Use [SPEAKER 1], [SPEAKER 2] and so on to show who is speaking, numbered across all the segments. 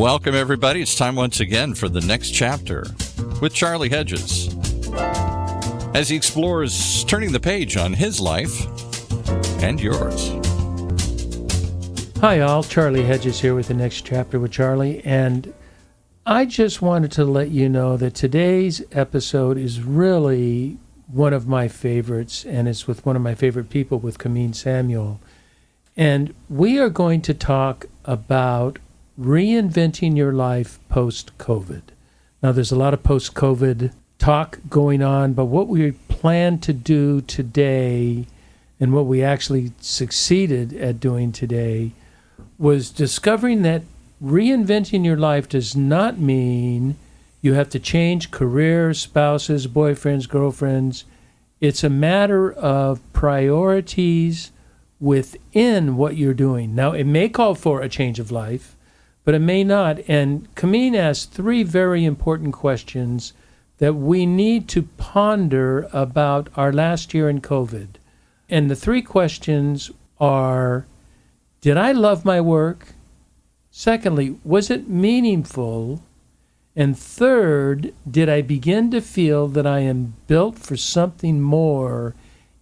[SPEAKER 1] Welcome, everybody. It's time once again for the next chapter with Charlie Hedges as he explores turning the page on his life and yours.
[SPEAKER 2] Hi, all. Charlie Hedges here with the next chapter with Charlie, and I just wanted to let you know that today's episode is really one of my favorites, and it's with one of my favorite people, with Kamin Samuel. And we are going to talk about reinventing your life post-COVID. Now, there's a lot of post-COVID talk going on, but what we plan to do today and what we actually succeeded at doing today was discovering that reinventing your life does not mean you have to change careers, spouses, boyfriends, girlfriends. It's a matter of priorities within what you're doing. Now, it may call for a change of life, but it may not. And Kamin asked three very important questions that we need to ponder about our last year in COVID. And the three questions are, did I love my work? Secondly, was it meaningful? And third, did I begin to feel that I am built for something more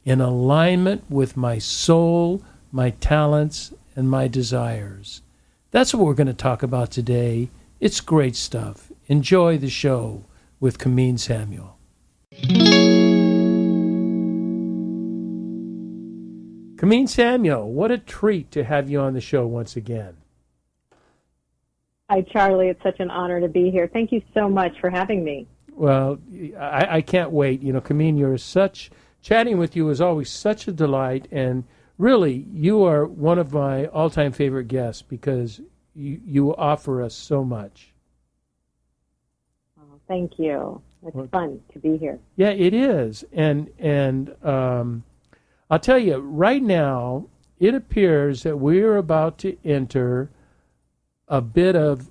[SPEAKER 2] in alignment with my soul, my talents, and my desires? That's what we're going to talk about today. It's great stuff. Enjoy the show with Kamin Samuel. Kamin Samuel, what a treat to have you on the show once again.
[SPEAKER 3] Hi, Charlie. It's such an honor to be here. Thank you so much for having me.
[SPEAKER 2] Well, I can't wait. You know, Kamin, chatting with you is always such a delight, and really, you are one of my all-time favorite guests because you offer us so much.
[SPEAKER 3] Oh, thank you. It's fun to be here.
[SPEAKER 2] Yeah, it is. And I'll tell you, right now, it appears that we're about to enter a bit of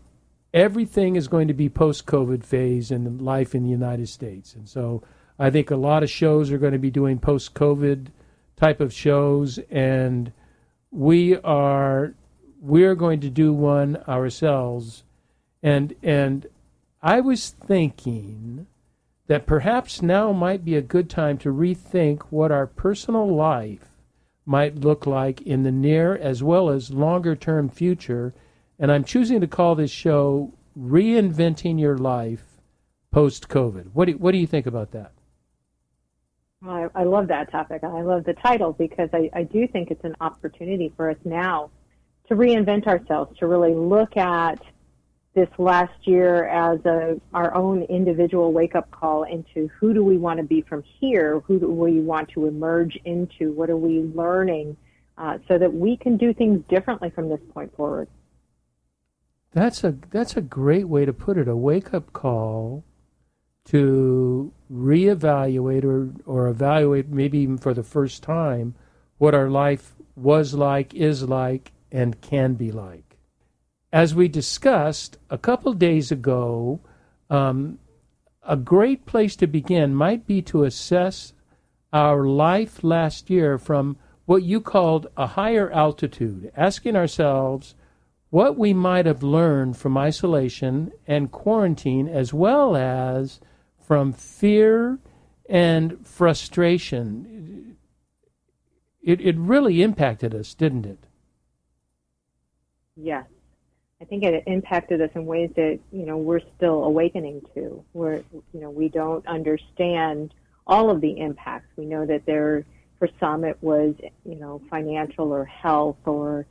[SPEAKER 2] everything is going to be post-COVID phase in life in the United States. And so I think a lot of shows are going to be doing post-COVID type of shows, and we're going to do one ourselves. And I was thinking that perhaps now might be a good time to rethink what our personal life might look like in the near as well as longer-term future. And I'm choosing to call this show Reinventing Your Life Post-COVID. What do you think about that?
[SPEAKER 3] I love that topic. I love the title because I do think it's an opportunity for us now to reinvent ourselves, to really look at this last year as our own individual wake-up call into who do we want to be from here, who do we want to emerge into, what are we learning, so that we can do things differently from this point forward.
[SPEAKER 2] That's a great way to put it, a wake-up call to reevaluate or evaluate, maybe even for the first time, what our life was like, is like, and can be like. As we discussed a couple days ago, a great place to begin might be to assess our life last year from what you called a higher altitude, asking ourselves what we might have learned from isolation and quarantine, as well as from fear and frustration. It really impacted us, didn't it?
[SPEAKER 3] Yes. I think it impacted us in ways that, we're still awakening to. We don't understand all of the impacts. We know that for some it was, financial or health or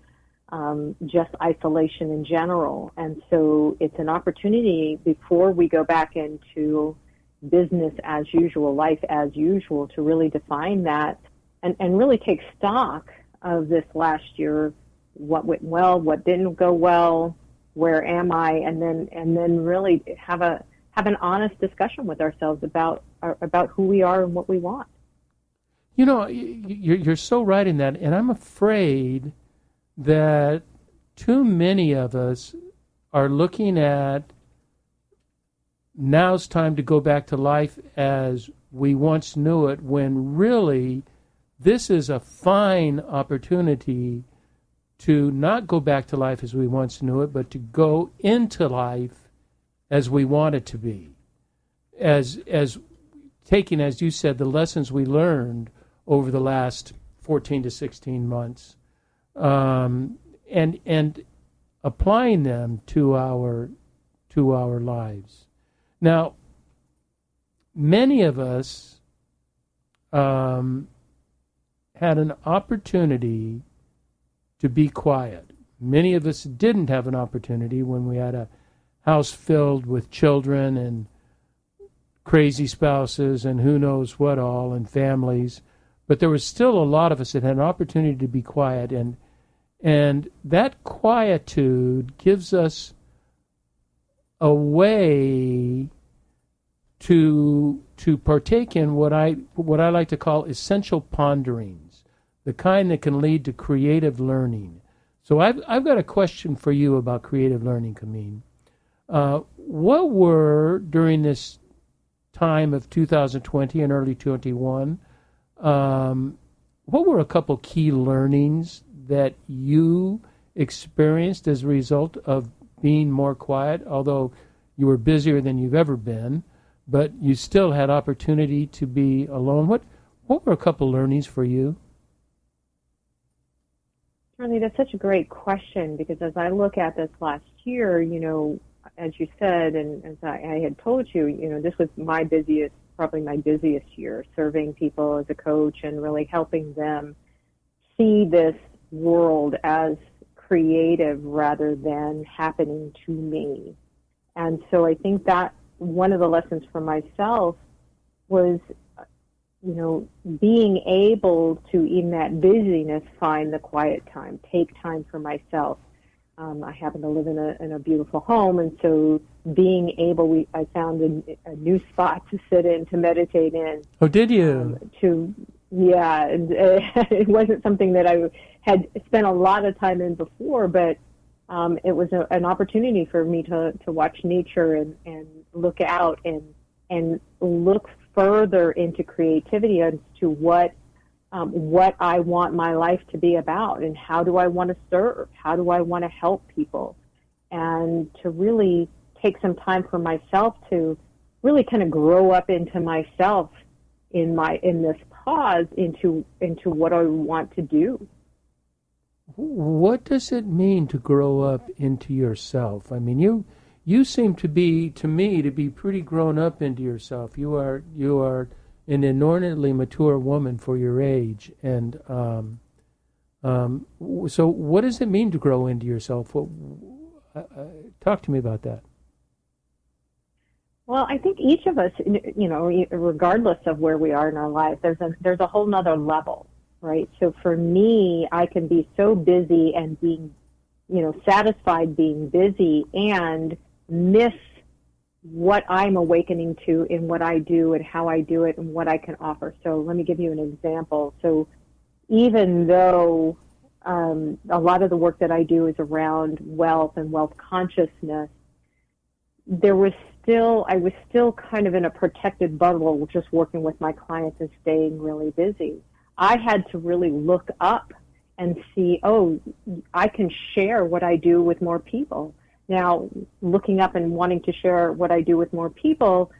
[SPEAKER 3] just isolation in general. And so it's an opportunity before we go back into business as usual, life as usual, to really define that and really take stock of this last year, what went well, what didn't go well, where am I, and then really have an honest discussion with ourselves about who we are and what we want.
[SPEAKER 2] You're so right in that, and I'm afraid that too many of us are looking at now's time to go back to life as we once knew it, when really this is a fine opportunity to not go back to life as we once knew it, but to go into life as we want it to be. As taking, as you said, the lessons we learned over the last 14 to 16 months, and applying them to our lives. Now, many of us had an opportunity to be quiet. Many of us didn't have an opportunity when we had a house filled with children and crazy spouses and who knows what all, and families. But there was still a lot of us that had an opportunity to be quiet, and that quietude gives us a way to partake in what I like to call essential ponderings, the kind that can lead to creative learning. So I've got a question for you about creative learning, Kamin. What were, during this time of 2020 and early 21, what were a couple key learnings that you experienced as a result of being more quiet, although you were busier than you've ever been, but you still had opportunity to be alone? What were a couple learnings for you?
[SPEAKER 3] Charlie, that's such a great question, because as I look at this last year, as you said, and as I had told you, this was probably my busiest year, serving people as a coach and really helping them see this world as creative rather than happening to me. And so I think that one of the lessons for myself was, being able to, in that busyness, find the quiet time, take time for myself. I happen to live in a beautiful home, and so being able, I found a new spot to sit in, to meditate in.
[SPEAKER 2] Oh, did you?
[SPEAKER 3] And it wasn't something that I had spent a lot of time in before, but it was an opportunity for me to watch nature and look out and look further into creativity as to what I want my life to be about, and how do I want to serve? How do I want to help people? And to really take some time for myself to really kind of grow up into myself in this pause into what I want to do.
[SPEAKER 2] What does it mean to grow up into yourself? I mean, you seem to me to be pretty grown up into yourself. You are an inordinately mature woman for your age, and so what does it mean to grow into yourself? Talk to me about that.
[SPEAKER 3] Well, I think each of us, regardless of where we are in our life, there's a whole nother level, right? So for me, I can be so busy and being, satisfied being busy and miss what I'm awakening to in what I do and how I do it and what I can offer. So let me give you an example. So even though a lot of the work that I do is around wealth and wealth consciousness, I was still kind of in a protected bubble, just working with my clients and staying really busy. I had to really look up and see, I can share what I do with more people. Now, looking up and wanting to share what I do with more people,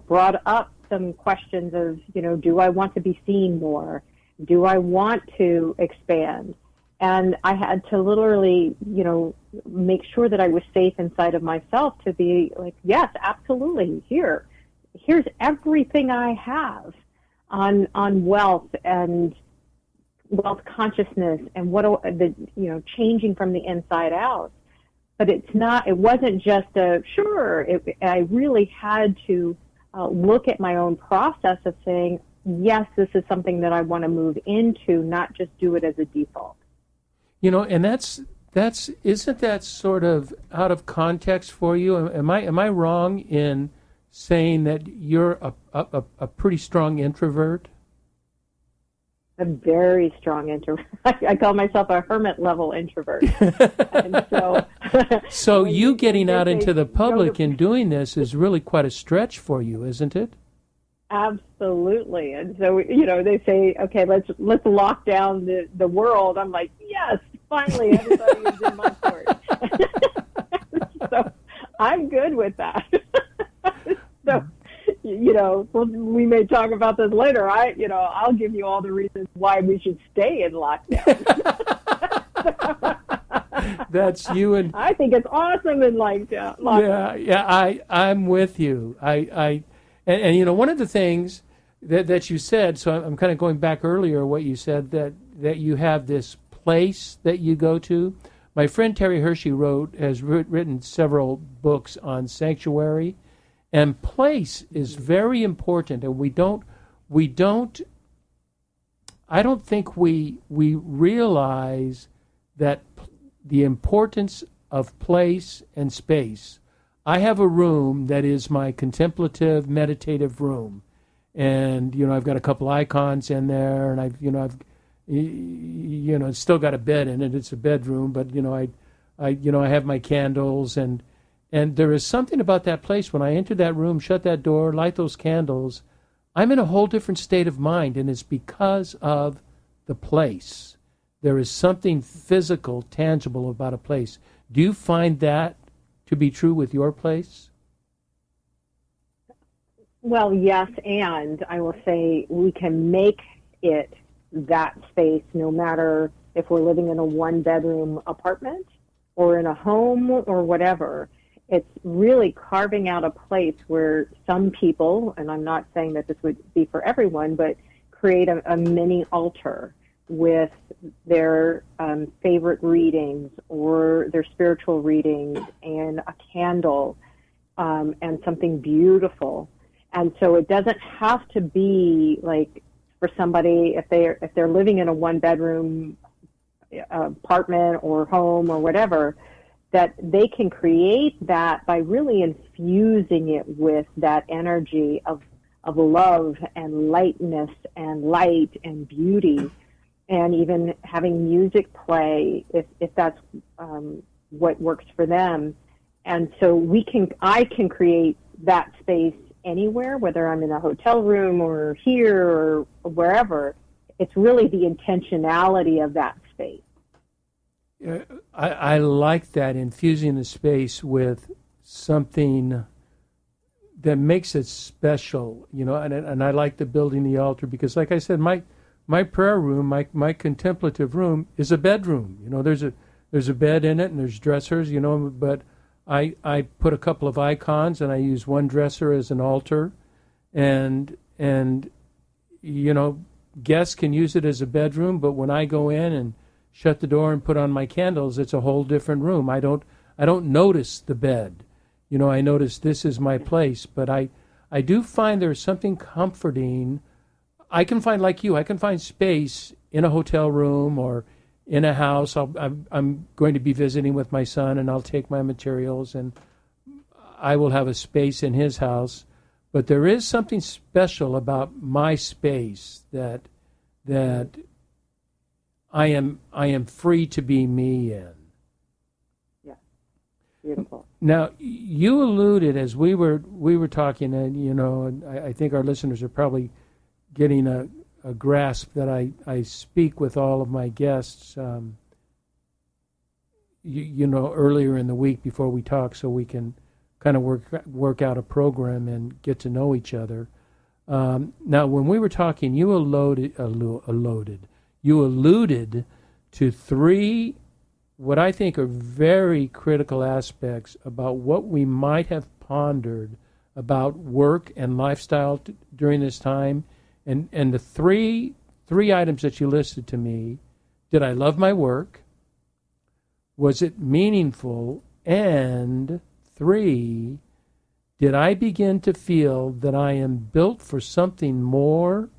[SPEAKER 3] brought up some questions of, do I want to be seen more? Do I want to expand? And I had to literally, make sure that I was safe inside of myself to be like, yes, absolutely. Here's everything I have on wealth and wealth consciousness and changing from the inside out. But it wasn't just I really had to look at my own process of saying, yes, this is something that I want to move into, not just do it as a default.
[SPEAKER 2] And that's isn't that sort of out of context for you? Am I wrong in saying that you're a pretty strong introvert?
[SPEAKER 3] A very strong introvert. I call myself a hermit level introvert. And
[SPEAKER 2] so you getting out into the public and doing this is really quite a stretch for you, isn't it?
[SPEAKER 3] Absolutely. And so, they say, okay, let's lock down the world. I'm like, yes, Finally, everybody is in my court. So I'm good with that. So, we may talk about this later. I'll give you all the reasons why we should stay in lockdown.
[SPEAKER 2] That's you and
[SPEAKER 3] I think it's awesome in lockdown.
[SPEAKER 2] Yeah. I'm with you. And one of the things that you said. So I'm kind of going back earlier. What you said that you have this place that you go to. My friend Terry Hershey has written several books on sanctuary, and place is very important. And I don't think we realize that the importance of place and space. I have a room that is my contemplative, meditative room, and I've got a couple icons in there, and I've it's still got a bed in it. It's a bedroom, but I have my candles, and there is something about that place when I enter that room, shut that door, light those candles. I'm in a whole different state of mind, and it's because of the place. There is something physical, tangible about a place. Do you find that to be true with your place?
[SPEAKER 3] Well, yes, and I will say we can make it that space no matter if we're living in a one-bedroom apartment or in a home or whatever. It's really carving out a place where some people, and I'm not saying that this would be for everyone, but create a mini altar with their favorite readings or their spiritual readings and a candle and something beautiful. And so it doesn't have to be like for somebody if they're living in a one-bedroom apartment or home or whatever, that they can create that by really infusing it with that energy of love and lightness and light and beauty, and even having music play if that's what works for them. And so I can create that space anywhere, whether I'm in a hotel room or here or wherever. It's really the intentionality of that space.
[SPEAKER 2] I like that, infusing the space with something that makes it special, and I like the building the altar because, like I said, my prayer room, my contemplative room is a bedroom. There's a bed in it and there's dressers, but I put a couple of icons and I use one dresser as an altar, and guests can use it as a bedroom, but when I go in and shut the door and put on my candles, it's a whole different room. I don't notice the bed. I notice this is my place, but I do find there's something comforting. I can find space in a hotel room or in a house. I'm going to be visiting with my son, and I'll take my materials, and I will have a space in his house. But there is something special about my space that I am free to be me in.
[SPEAKER 3] Yeah, beautiful.
[SPEAKER 2] Now, you alluded as we were talking, and I think our listeners are probably getting a grasp that I speak with all of my guests, earlier in the week before we talk, so we can kind of work out a program and get to know each other. Now, when we were talking, you alluded to three, what I think are very critical aspects about what we might have pondered about work and lifestyle during this time. And the three items that you listed to me: did I love my work? Was it meaningful? And 3, did I begin to feel that I am built for something more,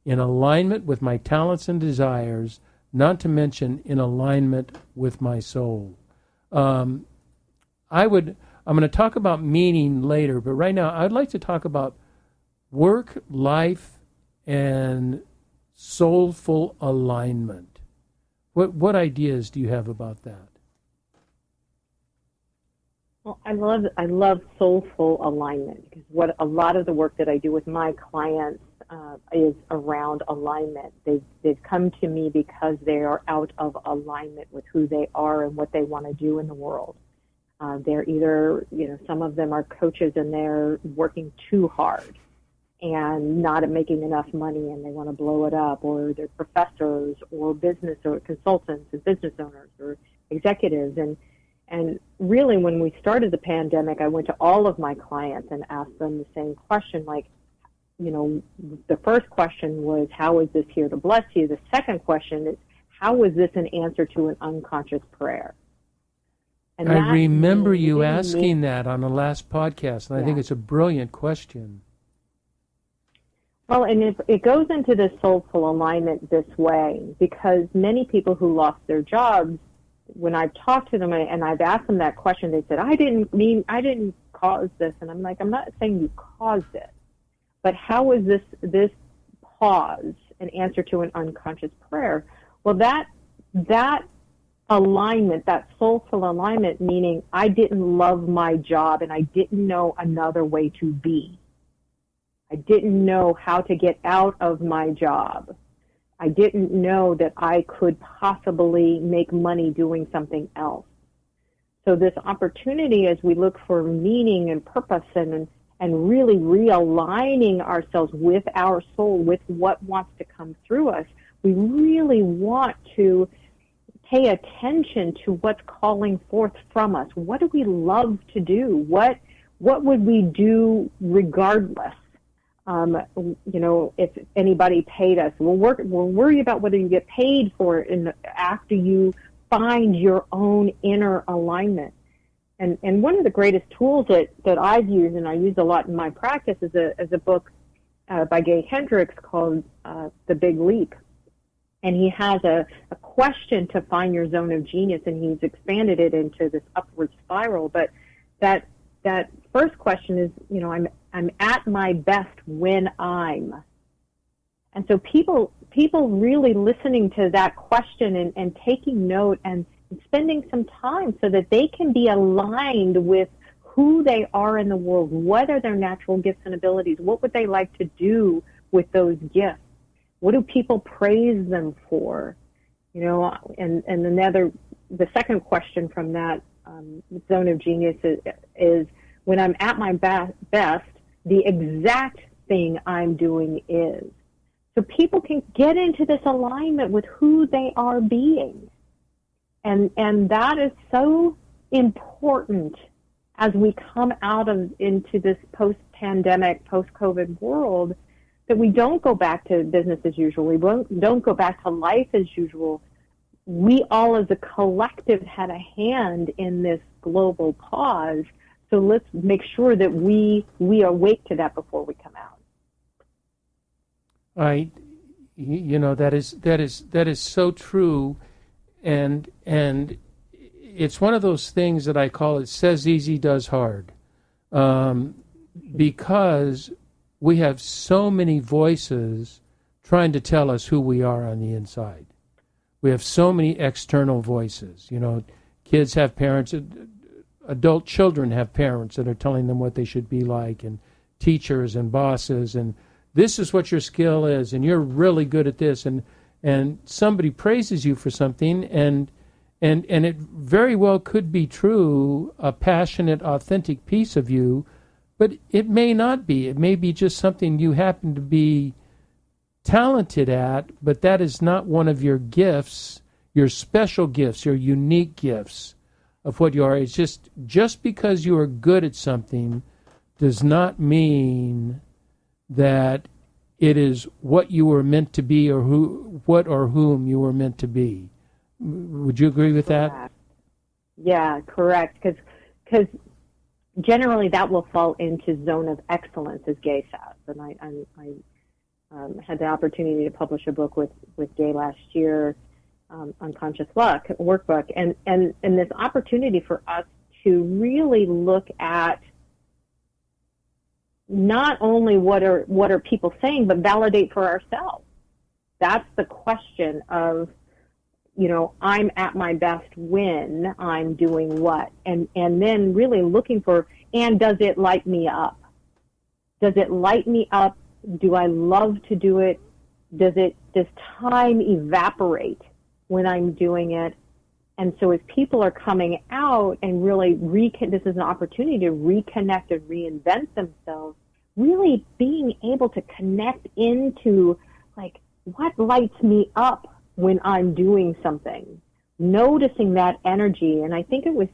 [SPEAKER 2] in alignment with my talents and desires, not to mention in alignment with my soul? I'm going to talk about meaning later, but right now I'd like to talk about work, life, and soulful alignment. What ideas do you have about that?
[SPEAKER 3] Well, I love soulful alignment, because what a lot of the work that I do with my clients is around alignment. They've come to me because they are out of alignment with who they are and what they want to do in the world. They're either, some of them are coaches and they're working too hard and not making enough money and they want to blow it up, or they're professors or business or consultants and business owners or executives. And really, when we started the pandemic, I went to all of my clients and asked them the same question, like, the first question was, how is this here to bless you? The second question is, how is this an answer to an unconscious prayer? And
[SPEAKER 2] I remember you asking that on the last podcast, and I think it's a brilliant question.
[SPEAKER 3] Well, and it goes into the soulful alignment this way, because many people who lost their jobs, when I've talked to them and I've asked them that question, they said, I didn't cause this. And I'm like, I'm not saying you caused it, but how is this pause an answer to an unconscious prayer? Well, that alignment, that soulful alignment, meaning I didn't love my job and I didn't know another way to be. I didn't know how to get out of my job. I didn't know that I could possibly make money doing something else. So this opportunity, as we look for meaning and purpose and really realigning ourselves with our soul, with what wants to come through us, we really want to pay attention to what's calling forth from us. What do we love to do? What would we do regardless? If anybody paid us, we'll worry about whether you get paid for it after you find your own inner alignment. And one of the greatest tools that I've used, and I use a lot in my practice, is a book by Gay Hendricks called The Big Leap. And he has a question to find your zone of genius, and he's expanded it into this upward spiral. But that first question is, I'm at my best when I'm. And so people really listening to that question and taking note and spending some time so that they can be aligned with who they are in the world. What are their natural gifts and abilities? What would they like to do with those gifts? What do people praise them for? And the second question from that zone of genius is when I'm at my best, the exact thing I'm doing is. So people can get into this alignment with who they are being. And that is so important as we come into this post-pandemic, post-COVID world, that we don't go back to business as usual. We don't go back to life as usual. We all as a collective had a hand in this global pause. So let's make sure that we awake to that before we come out.
[SPEAKER 2] That is so true, and it's one of those things that I call it says easy, does hard, because we have so many voices trying to tell us who we are on the inside. We have so many external voices. Kids have parents, adult children have parents that are telling them what they should be like, and teachers and bosses, and this is what your skill is, and you're really good at this, and somebody praises you for something, and it very well could be true, a passionate, authentic piece of you, but it may not be. It may be just something you happen to be talented at, but that is not one of your gifts, your special gifts, your unique gifts of what you are. It's just because you are good at something does not mean that it is what you were meant to be, or what or whom you were meant to be. Would you agree with that?
[SPEAKER 3] Yeah, correct. Because generally that will fall into zone of excellence, as Gay says. And I had the opportunity to publish a book with Gay last year, Unconscious Luck workbook, and this opportunity for us to really look at not only what are people saying, but validate for ourselves. That's the question of, I'm at my best when I'm doing what, and then really looking for, and does it light me up? Does it light me up do I love to do it? Does time evaporate when I'm doing it? And so as people are coming out and really this is an opportunity to reconnect and reinvent themselves, really being able to connect into like what lights me up when I'm doing something, noticing that energy. And I think it was,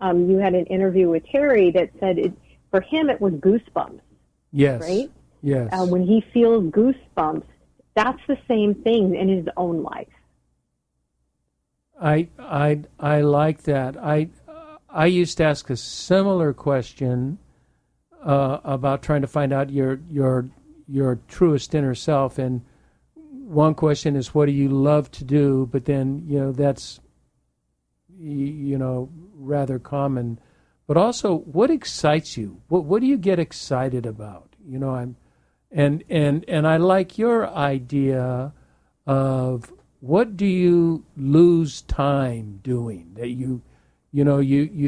[SPEAKER 3] you had an interview with Terry that said for him it was goosebumps.
[SPEAKER 2] Yes.
[SPEAKER 3] Right?
[SPEAKER 2] Yes.
[SPEAKER 3] When he feels goosebumps, that's the same thing in his own life.
[SPEAKER 2] I like that. I used to ask a similar question about trying to find out your truest inner self, and one question is, what do you love to do? But then that's rather common. But also, what excites you? What do you get excited about? And I like your idea of what do you lose time doing that you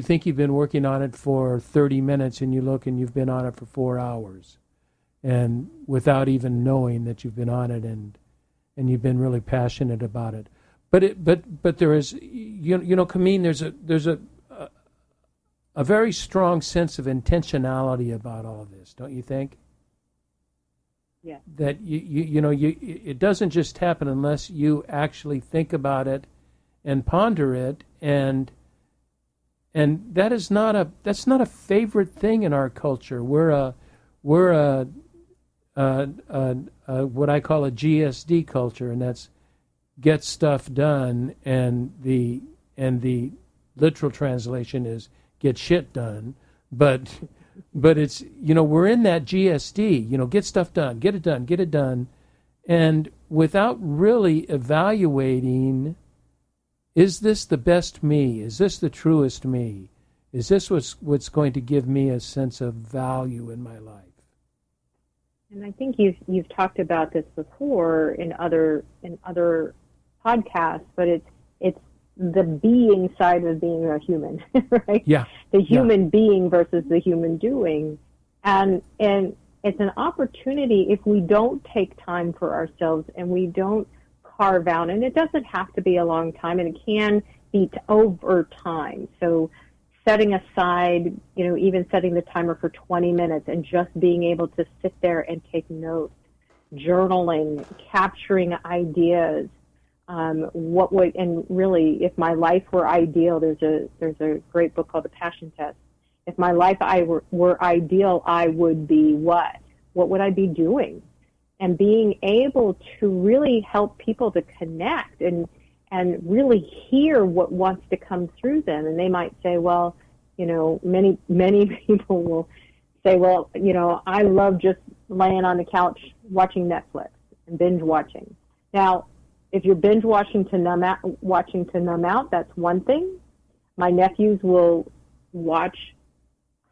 [SPEAKER 2] think you've been working on it for 30 minutes and you look and you've been on it for 4 hours, and without even knowing that you've been on it and you've been really passionate about it. But there is Kamin, there's a very strong sense of intentionality about all this, don't you think?
[SPEAKER 3] Yeah.
[SPEAKER 2] That it doesn't just happen unless you actually think about it and ponder it, and that's not a favorite thing in our culture. We're a what I call a GSD culture, and that's get stuff done, and the literal translation is get shit done, but it's, we're in that GSD, get stuff done, get it done, and without really evaluating, is this the best me? Is this the truest me? Is this what's going to give me a sense of value in my life?
[SPEAKER 3] And I think you've talked about this before in other podcasts, but it's the being side of being a human, right?
[SPEAKER 2] Yeah.
[SPEAKER 3] The human being versus the human doing. And it's an opportunity if we don't take time for ourselves and we don't carve out, and it doesn't have to be a long time, and it can be over time. So setting aside, even setting the timer for 20 minutes and just being able to sit there and take notes, journaling, capturing ideas, and really, if my life were ideal, there's a great book called The Passion Test. If my life were ideal, I would be what? What would I be doing? And being able to really help people to connect and really hear what wants to come through them. And they might say, well, many people will say, well, I love just laying on the couch watching Netflix and binge watching. Now, if you're binge watching to numb out, that's one thing. My nephews will watch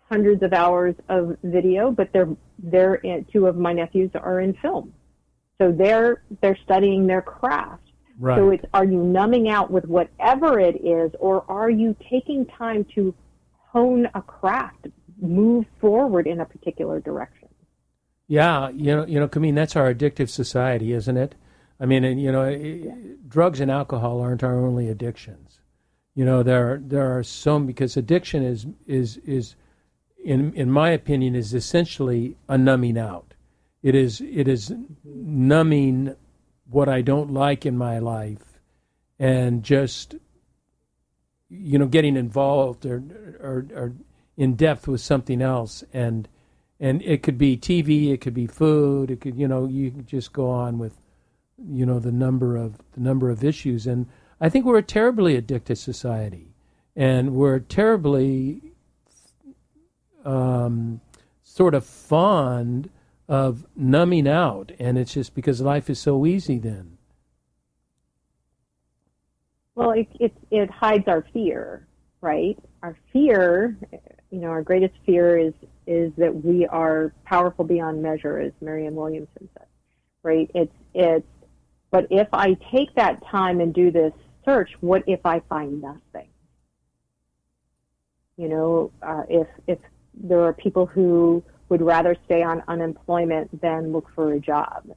[SPEAKER 3] hundreds of hours of video, but two of my nephews are in film, so they're studying their craft.
[SPEAKER 2] Right.
[SPEAKER 3] So are you numbing out with whatever it is, or are you taking time to hone a craft, move forward in a particular direction?
[SPEAKER 2] Yeah, Kamin, that's our addictive society, isn't it? I mean, drugs and alcohol aren't our only addictions. There are some, because addiction is in my opinion, is essentially a numbing out. It is numbing what I don't like in my life, and just getting involved or in depth with something else, and it could be TV, it could be food, it could you could just go on with the number of issues. And I think we're a terribly addicted society, and we're terribly sort of fond of numbing out, and it's just because life is so easy then.
[SPEAKER 3] Well, it hides our fear, right? Our fear, our greatest fear is that we are powerful beyond measure, as Marianne Williamson said, right? But if I take that time and do this search, what if I find nothing? If there are people who would rather stay on unemployment than look for a job.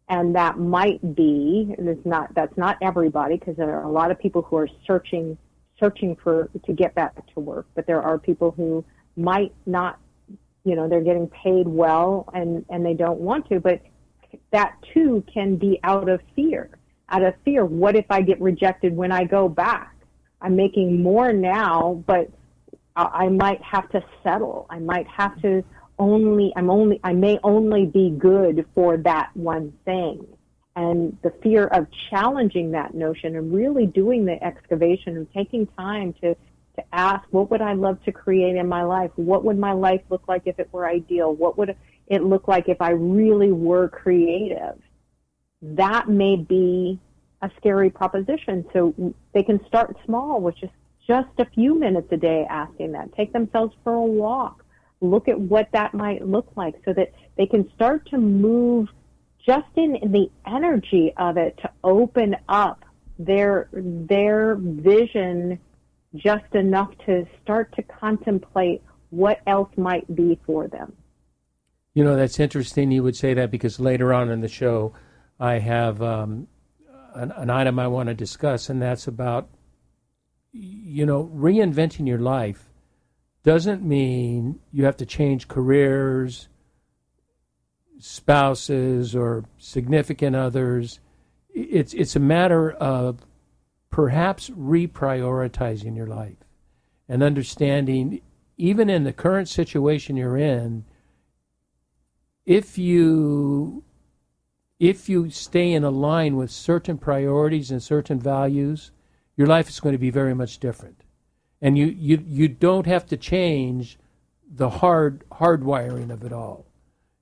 [SPEAKER 3] And that might be, and that's not everybody, because there are a lot of people who are searching to get back to work, but there are people who might not, they're getting paid well and they don't want to, but that too can be out of fear. What if I get rejected when I go back? I'm making more now, but I might have to settle. I might have to I may only be good for that one thing. And the fear of challenging that notion and really doing the excavation and taking time to ask, what would I love to create in my life? What would my life look like if it were ideal? What would it look like if I really were creative? That may be a scary proposition. So they can start small with just a few minutes a day asking that. Take themselves for a walk. Look at what that might look like so that they can start to move just in the energy of it to open up their vision just enough to start to contemplate what else might be for them.
[SPEAKER 2] That's interesting you would say that, because later on in the show I have an item I want to discuss, and that's about, reinventing your life doesn't mean you have to change careers, spouses, or significant others. It's a matter of perhaps reprioritizing your life and understanding, even in the current situation you're in, if you stay in a line with certain priorities and certain values, your life is going to be very much different. And you don't have to change the hardwiring of it all.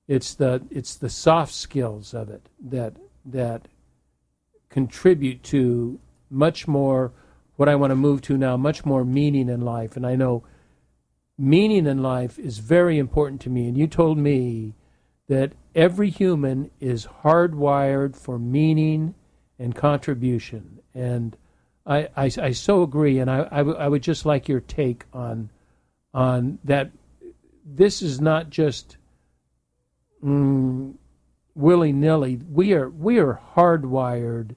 [SPEAKER 2] It's the soft skills of it that contribute to much more, what I want to move to now, much more meaning in life. And I know meaning in life is very important to me. And you told me that every human is hardwired for meaning and contribution. And I so agree, and I would just like your take on that. This is not just willy-nilly. We are hardwired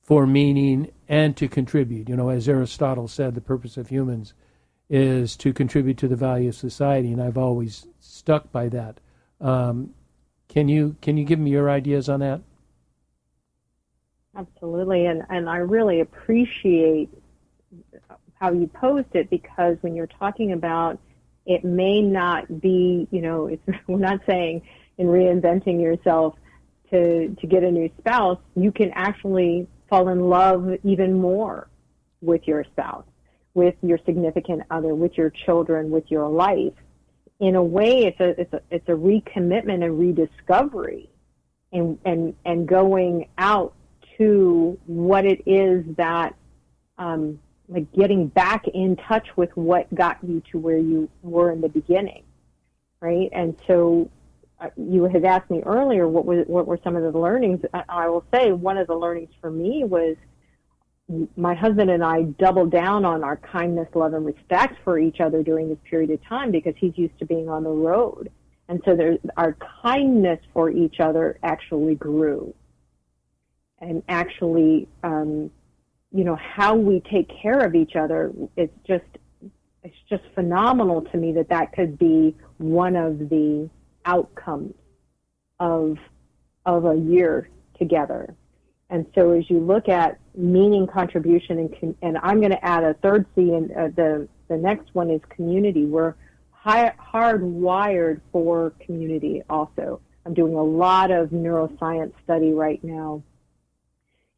[SPEAKER 2] for meaning and to contribute. As Aristotle said, the purpose of humans is to contribute to the value of society, and I've always stuck by that. Can you give me your ideas on that?
[SPEAKER 3] Absolutely, and I really appreciate how you posed it, because when you're talking about, it may not be, we're not saying in reinventing yourself to get a new spouse, you can actually fall in love even more with your spouse, with your significant other, with your children, with your life. In a way, it's a recommitment and rediscovery, and going out to what it is that, like getting back in touch with what got you to where you were in the beginning, right? And so you had asked me earlier what were some of the learnings. I will say one of the learnings for me was my husband and I doubled down on our kindness, love, and respect for each other during this period of time, because he's used to being on the road. And so our kindness for each other actually grew. And actually, how we take care of each other, it's just phenomenal to me that could be one of the outcomes of a year together. And so as you look at meaning, contribution, and I'm going to add a third C, and the next one is community. We're hardwired for community also. I'm doing a lot of neuroscience study right now.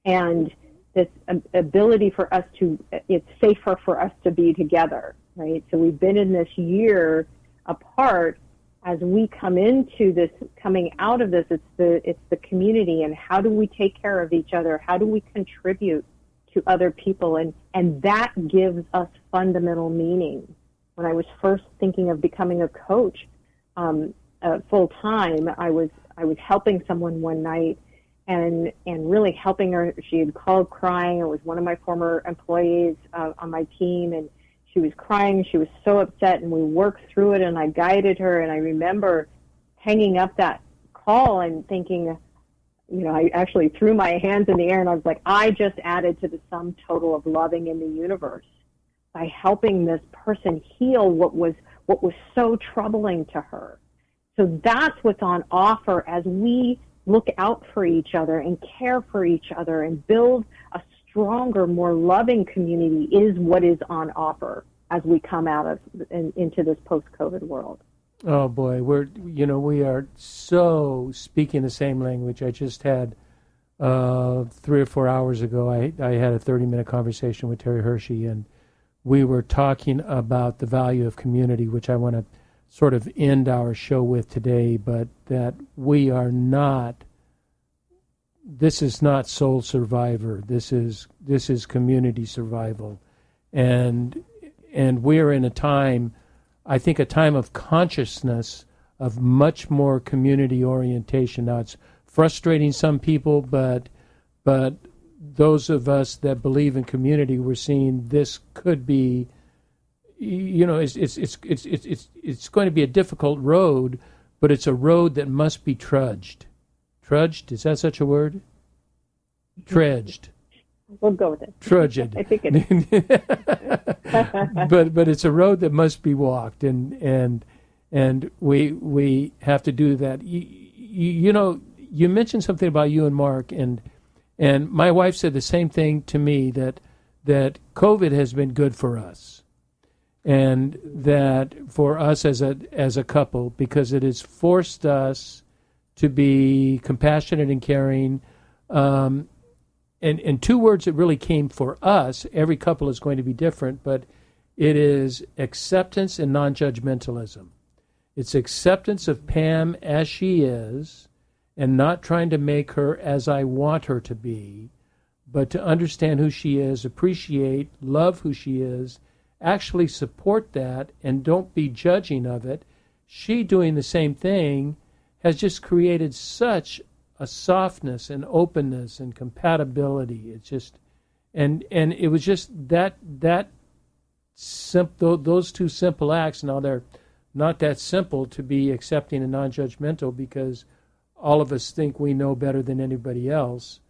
[SPEAKER 3] And this ability for us it's safer for us to be together, right? So we've been in this year apart. As we coming out of this, it's the community, and how do we take care of each other? How do we contribute to other people? And that gives us fundamental meaning. When I was first thinking of becoming a coach full time, I was helping someone one night, and really helping her. She had called crying. It was one of my former employees on my team, and she was crying. She was so upset, and we worked through it, and I guided her. And I remember hanging up that call and thinking, I actually threw my hands in the air, and I was like, I just added to the sum total of loving in the universe by helping this person heal what was so troubling to her. So that's what's on offer as we look out for each other and care for each other and build a stronger, more loving community is what is on offer as we come out of into this post-COVID world.
[SPEAKER 2] Oh boy, we are so speaking the same language. I just had 3 or 4 hours ago, I had a 30-minute conversation with Terry Hershey, and we were talking about the value of community, which I want to sort of end our show with today, but that we are not, this is not soul survivor. This is community survival. And we're in a time, I think, a time of consciousness of much more community orientation. Now, it's frustrating some people, but those of us that believe in community, we're seeing this could be, it's going to be a difficult road, but it's a road that must be trudged. Trudged, is that such a word? Dredged.
[SPEAKER 3] We'll go with it.
[SPEAKER 2] Trudged.
[SPEAKER 3] I think it is.
[SPEAKER 2] but it's a road that must be walked, and we have to do that. You mentioned something about you and Mark, and my wife said the same thing to me, that COVID has been good for us, and that for us as a couple, because it has forced us to be compassionate and caring. And 2 words that really came for us, every couple is going to be different, but it is acceptance and non-judgmentalism. It's acceptance of Pam as she is, and not trying to make her as I want her to be, but to understand who she is, appreciate, love who she is, actually support that, and don't be judging of it. She doing the same thing has just created such a softness and openness and compatibility. It's just, and it was just that simple. Those 2 simple acts. Now they're not that simple to be accepting and non-judgmental, because all of us think we know better than anybody else,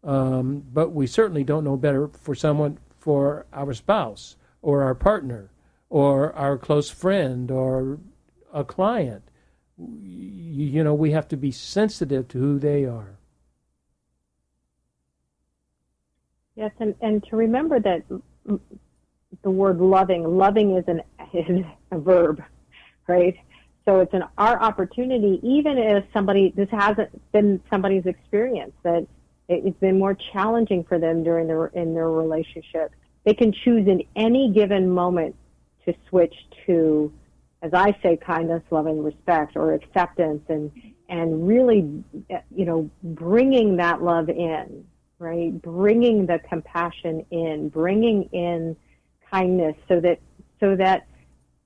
[SPEAKER 2] but we certainly don't know better for our spouse or our partner or our close friend or a client. We have to be sensitive to who they are.
[SPEAKER 3] Yes, and to remember that the word loving is a verb, right? So it's our opportunity, even if this hasn't been somebody's experience, that it's been more challenging for them in their relationship. They can choose in any given moment to switch to, as I say, kindness, love, and respect, or acceptance, and really, bringing that love in, right? Bringing the compassion in, bringing in kindness, so that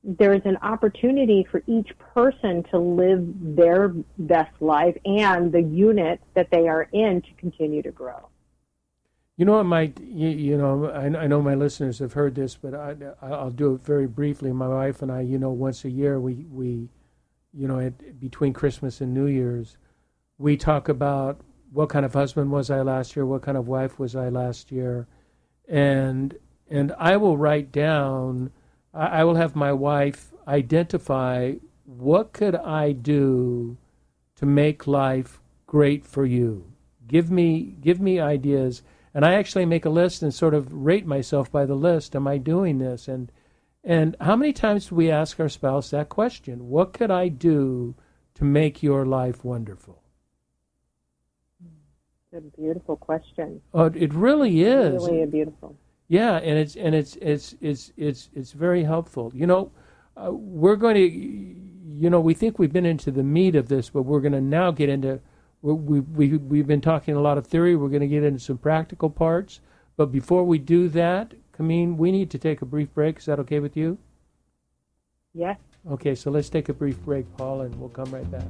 [SPEAKER 3] there's an opportunity for each person to live their best life and the unit that they are in to continue to grow.
[SPEAKER 2] You know, I know my listeners have heard this, but I'll do it very briefly. My wife and I, once a year, we between Christmas and New Year's, we talk about what kind of husband was I last year, what kind of wife was I last year, and I will write down. I will have my wife identify, what could I do to make life great for you? Give me ideas. And I actually make a list and sort of rate myself by the list. Am I doing this? And how many times do we ask our spouse that question? What could I do to make your life wonderful?
[SPEAKER 3] It's a beautiful question.
[SPEAKER 2] Oh, it really is.
[SPEAKER 3] It's really beautiful.
[SPEAKER 2] Yeah, and it's very helpful. We're going to, we think we've been into the meat of this, but we're going to now get into. We've been talking a lot of theory. We're going to get into some practical parts. But before we do that, Kamin, we need to take a brief break. Is that okay with you?
[SPEAKER 3] Yes.
[SPEAKER 2] Okay, so let's take a brief break, Paul, and we'll come right back.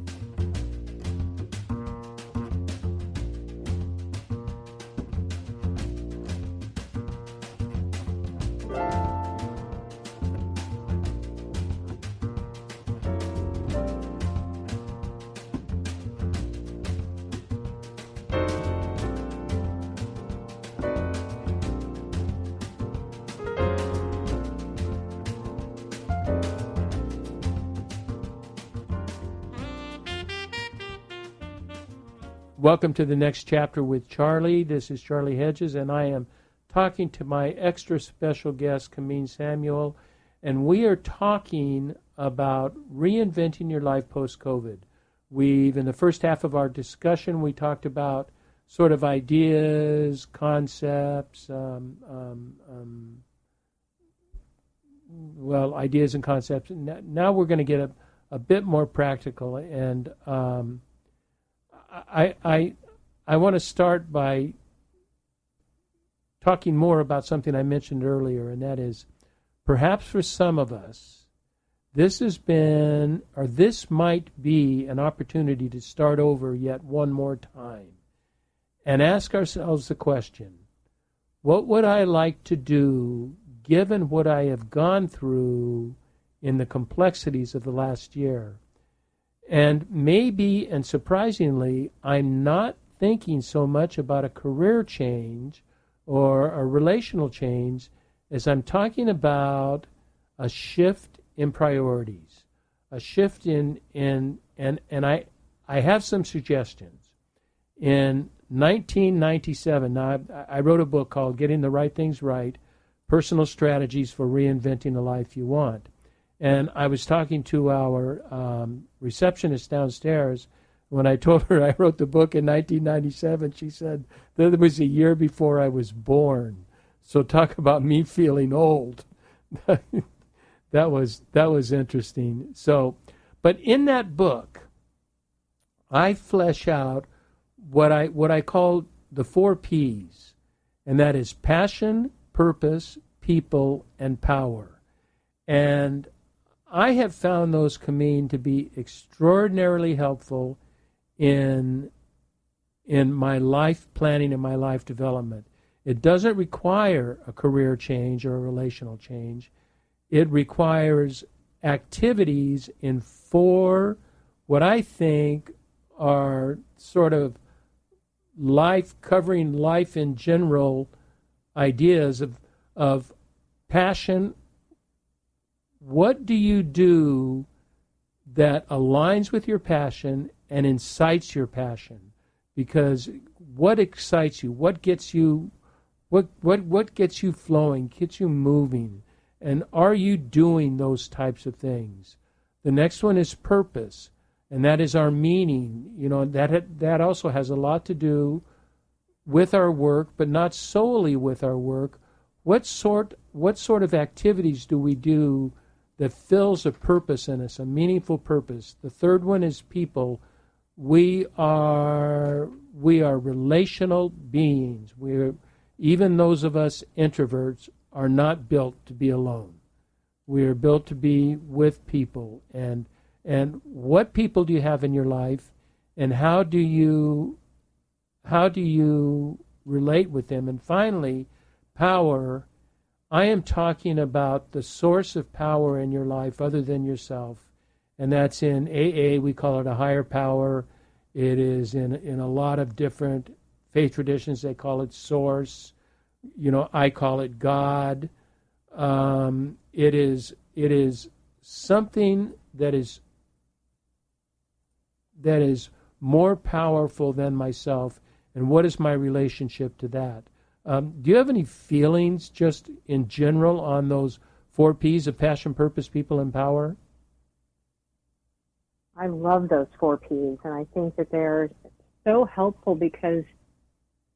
[SPEAKER 2] Welcome to the next chapter with Charlie. This is Charlie Hedges, and I am talking to my extra special guest, Kamin Samuel, and we are talking about reinventing your life post-COVID. In the first half of our discussion, we talked about sort of ideas, concepts, ideas and concepts. Now we're going to get a bit more practical, and I want to start by talking more about something I mentioned earlier, and that is perhaps for some of us, this might be an opportunity to start over yet one more time and ask ourselves the question, what would I like to do given what I have gone through in the complexities of the last year? And maybe, and surprisingly, I'm not thinking so much about a career change or a relational change as I'm talking about a shift in priorities, a shift and I have some suggestions. In 1997, now I wrote a book called Getting the Right Things Right, Personal Strategies for Reinventing the Life You Want. And I was talking to our receptionist downstairs. When I told her I wrote the book in 1997, she said that it was a year before I was born. So talk about me feeling old. That was interesting. So, but in that book, I flesh out what I call the 4 P's, and that is passion, purpose, people, and power. And I have found those, Kamin, to be extraordinarily helpful in my life planning and my life development. It doesn't require a career change or a relational change. It requires activities in 4 what I think are sort of covering life in general ideas of passion. What do you do that aligns with your passion and incites your passion? Because what excites you? What gets you flowing, gets you moving? And are you doing those types of things? The next one is purpose, and that is our meaning. You know, that also has a lot to do with our work, but not solely with our work. What sort of activities do we do that fills a purpose in us, a meaningful purpose? The third one is people. We are relational beings. Even those of us introverts are not built to be alone. We are built to be with people. And what people do you have in your life, and how do you relate with them? And finally, power. I am talking about the source of power in your life other than yourself, and that's in AA. We call it a higher power. It is in a lot of different faith traditions. They call it source. You know, I call it God. It is something that is more powerful than myself. And what is my relationship to that? Do you have any feelings just in general on those 4 P's of passion, purpose, people, and power?
[SPEAKER 3] I love those 4 P's, and I think that they're so helpful because,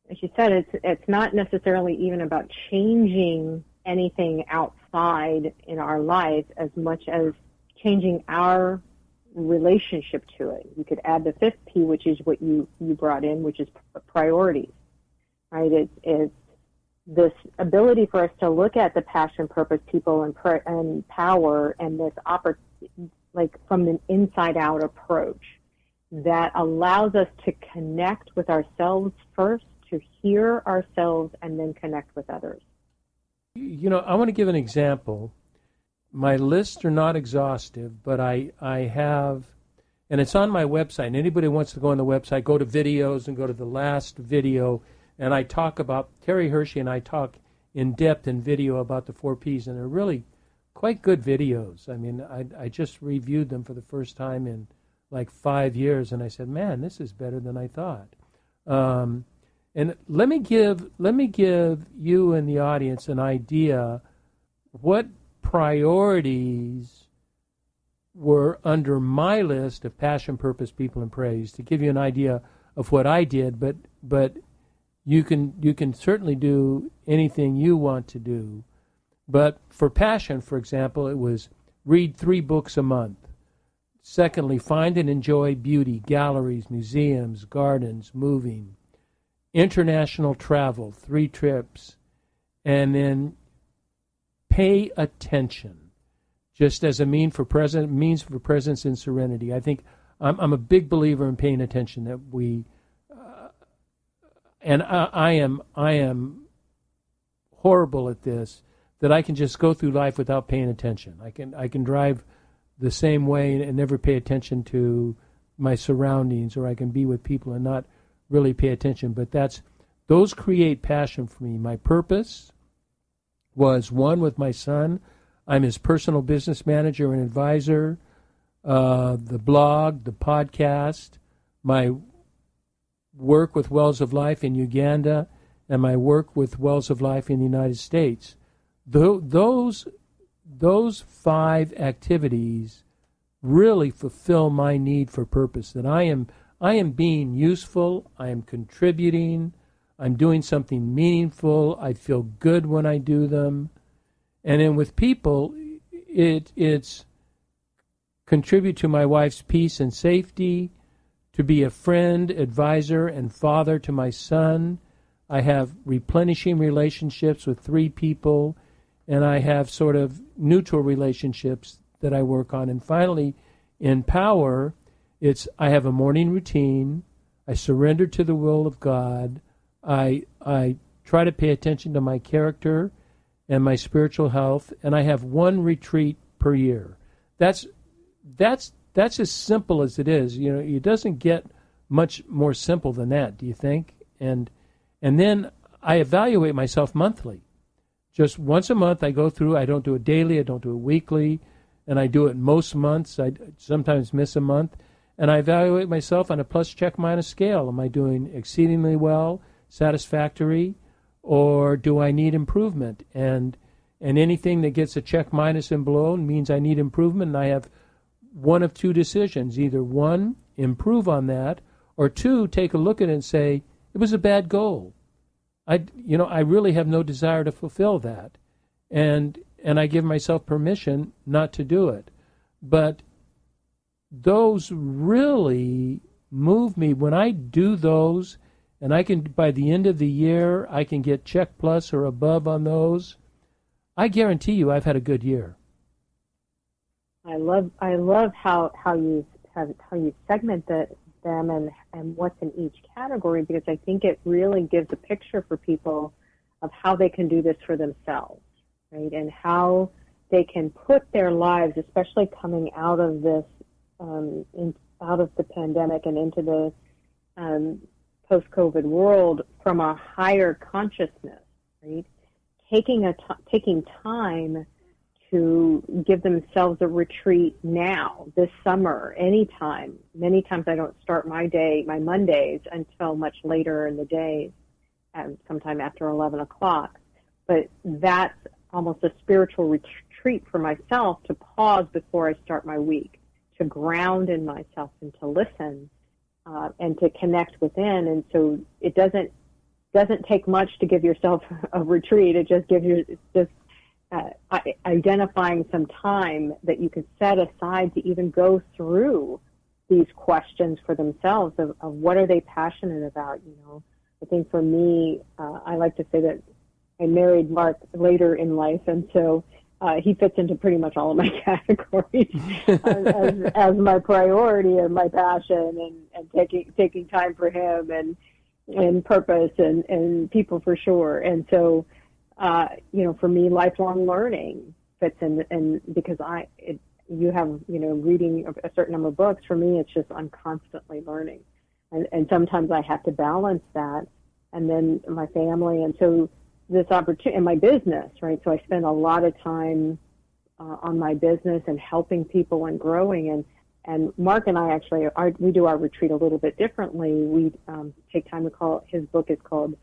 [SPEAKER 3] as you said, it's not necessarily even about changing anything outside in our life as much as changing our relationship to it. You could add the 5th P, which is what you brought in, which is priorities, right? It's this ability for us to look at the passion, purpose, people, and power, and this like from an inside-out approach that allows us to connect with ourselves first, to hear ourselves, and then connect with others.
[SPEAKER 2] You know, I want to give an example. My lists are not exhaustive, but I have, and it's on my website, and anybody who wants to go on the website, go to videos and go to the last video, and I talk about, Terry Hershey and I talk in depth in video about the 4 Ps, and they're really quite good videos. I mean, I just reviewed them for the first time in like 5 years, and I said, man, this is better than I thought. And let me give you and the audience an idea what priorities were under my list of passion, purpose, people, and praise, to give you an idea of what I did. But you can certainly do anything you want to do. But for passion, for example, it was read 3 books a month. Secondly, find and enjoy beauty, galleries, museums, gardens, moving. International travel, 3 trips. And then pay attention, just as a means for presence and serenity. I think I'm a big believer in paying attention, that we, and I am horrible at this, that I can just go through life without paying attention. I can drive the same way and never pay attention to my surroundings, or I can be with people and not really pay attention. But those create passion for me. My purpose was, one, with my son. I'm his personal business manager and advisor. The blog, the podcast, my work with Wells of Life in Uganda, and my work with Wells of Life in the United States. Those 5 activities really fulfill my need for purpose, that I am being useful, I am contributing, I'm doing something meaningful, I feel good when I do them. And then with people, it's contribute to my wife's peace and safety, to be a friend, advisor, and father to my son. I have replenishing relationships with 3 people, and I have sort of neutral relationships that I work on. And finally, in power, I have a morning routine. I surrender to the will of God. I try to pay attention to my character and my spiritual health, and I have 1 retreat per year. That's as simple as it is. You know, it doesn't get much more simple than that, do you think? And then I evaluate myself monthly. Just once a month I go through. I don't do it daily, I don't do it weekly, and I do it most months. I sometimes miss a month. And I evaluate myself on a plus, check, minus scale. Am I doing exceedingly well, satisfactory, or do I need improvement? And anything that gets a check, minus, and below means I need improvement, and I have one of 2 decisions. Either 1, improve on that, or 2, take a look at it and say, it was a bad goal. I really have no desire to fulfill that. And I give myself permission not to do it. But those really move me. When I do those, and I can, by the end of the year, I can get check plus or above on those, I guarantee you I've had a good year.
[SPEAKER 3] I love how you segment them and what's in each category, because I think it really gives a picture for people of how they can do this for themselves, right? And how they can put their lives, especially coming out of this, out of the pandemic and into the post-COVID world, from a higher consciousness, right? Taking time to give themselves a retreat now, this summer, anytime. Many times I don't start my Mondays, until much later in the day, sometime after 11 o'clock. But that's almost a spiritual retreat for myself, to pause before I start my week, to ground in myself and to listen and to connect within. And so it doesn't take much to give yourself a retreat. It just gives you identifying some time that you can set aside to even go through these questions for themselves of what are they passionate about. I think for me, I like to say that I married Mark later in life, and so he fits into pretty much all of my categories as my priority and my passion, and taking time for him and purpose and people for sure. And so, for me, lifelong learning fits in, and because you have, reading a certain number of books, for me, it's just I'm constantly learning. And sometimes I have to balance that, and then my family. And so this opportunity, and my business, right? So I spend a lot of time on my business and helping people and growing. And Mark and I actually, we do our retreat a little bit differently. We take time to call, his book is called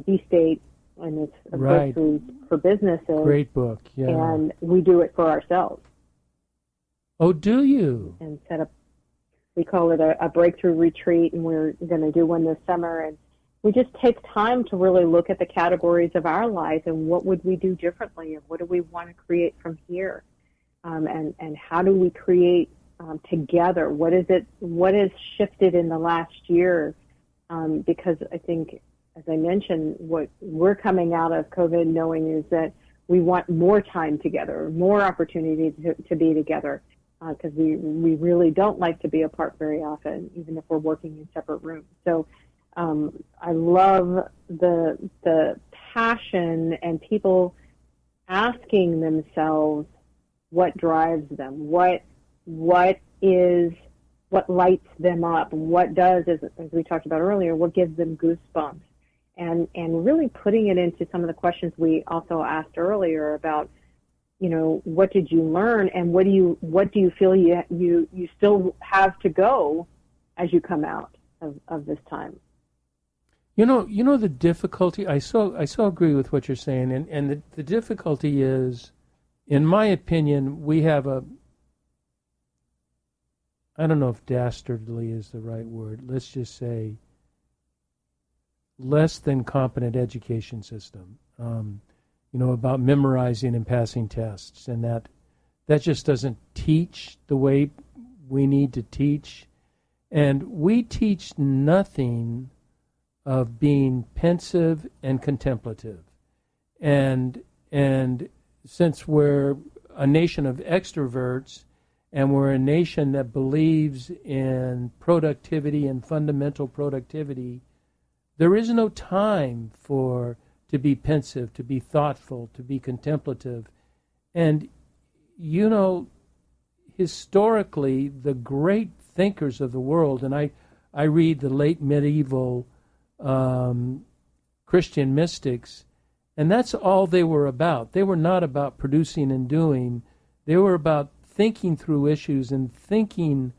[SPEAKER 3] B-State, and it's a breakthrough for businesses.
[SPEAKER 2] Great book, yeah.
[SPEAKER 3] And we do it for ourselves.
[SPEAKER 2] Oh, do you?
[SPEAKER 3] And set up, we call it a breakthrough retreat, and we're going to do one this summer. And we just take time to really look at the categories of our life and what would we do differently, and what do we want to create from here, and how do we create together? What has shifted in the last year? Because I think, as I mentioned, what we're coming out of COVID knowing is that we want more time together, more opportunity to be together, because we really don't like to be apart very often, even if we're working in separate rooms. So I love the passion and people asking themselves what drives them, what lights them up, what does, as we talked about earlier, what gives them goosebumps, and really putting it into some of the questions we also asked earlier about, what did you learn, and what do you feel you still have to go as you come out of this time.
[SPEAKER 2] The difficulty, I so agree with what you're saying, and the difficulty is, in my opinion, we have I don't know if dastardly is the right word, let's just say less than competent education system, about memorizing and passing tests, and that just doesn't teach the way we need to teach. And we teach nothing of being pensive and contemplative. And since we're a nation of extroverts, and we're a nation that believes in productivity and fundamental productivity, there is no time to be pensive, to be thoughtful, to be contemplative. And, historically, the great thinkers of the world, and I read the late medieval Christian mystics, and that's all they were about. They were not about producing and doing. They were about thinking through issues and thinking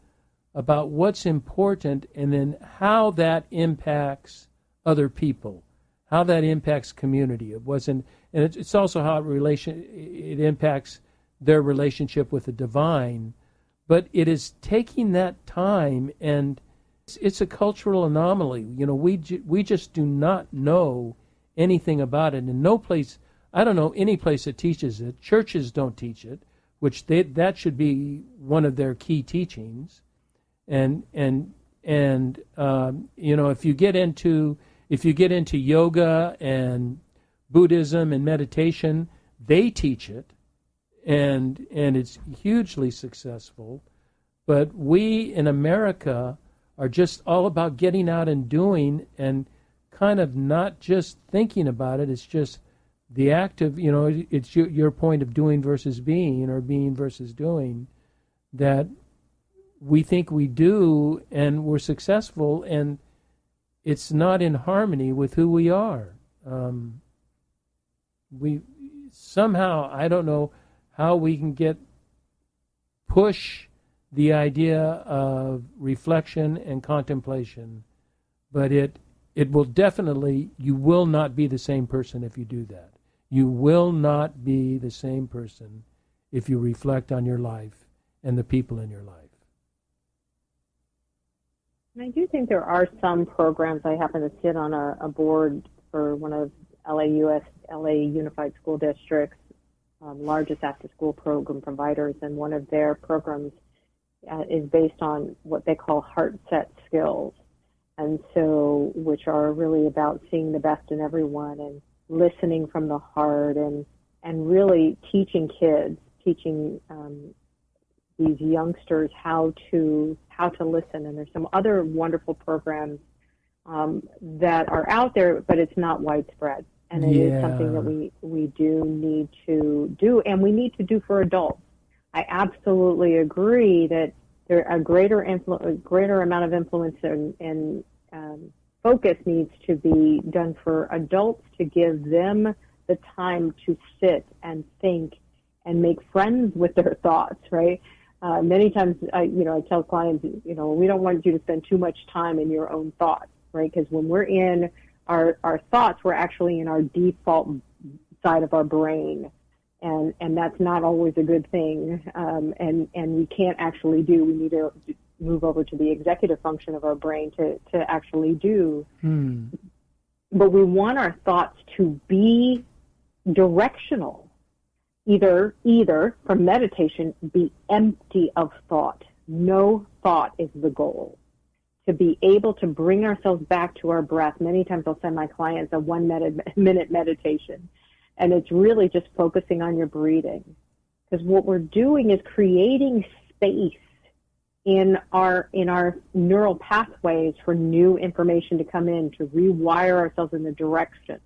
[SPEAKER 2] about what's important, and then how that impacts other people, how that impacts community. It's also how it impacts their relationship with the divine. But it is taking that time, and it's a cultural anomaly. We just do not know anything about it, and no place, I don't know any place that teaches it. Churches don't teach it, which that should be one of their key teachings. And if you get into yoga and Buddhism and meditation, they teach it, and it's hugely successful. But we in America are just all about getting out and doing, and kind of not just thinking about it. It's just the act of, it's your point of doing versus being, or being versus doing, that we think we do and we're successful, and it's not in harmony with who we are. We somehow, I don't know how we can push the idea of reflection and contemplation, but it will definitely, you will not be the same person if you do that. You will not be the same person if you reflect on your life and the people in your life.
[SPEAKER 3] And I do think there are some programs. I happen to sit on a board for one of LA Unified School District's largest after-school program providers, and one of their programs is based on what they call heart-set skills, and so which are really about seeing the best in everyone and listening from the heart, and really teaching these youngsters how to listen. And there's some other wonderful programs that are out there, but it's not widespread. And it is something that we do need to do, and we need to do for adults. I absolutely agree that there a greater amount of influence and focus needs to be done for adults, to give them the time to sit and think and make friends with their thoughts, right? Many times, I tell clients, we don't want you to spend too much time in your own thoughts, right? Because when we're in our thoughts, we're actually in our default side of our brain, and that's not always a good thing. And we can't actually do. We need to move over to the executive function of our brain to actually do. But we want our thoughts to be directional. Either from meditation, be empty of thought. No thought is the goal. To be able to bring ourselves back to our breath. Many times I'll send my clients a 1 minute meditation, and it's really just focusing on your breathing. Because what we're doing is creating space in our neural pathways for new information to come in, to rewire ourselves in the direction.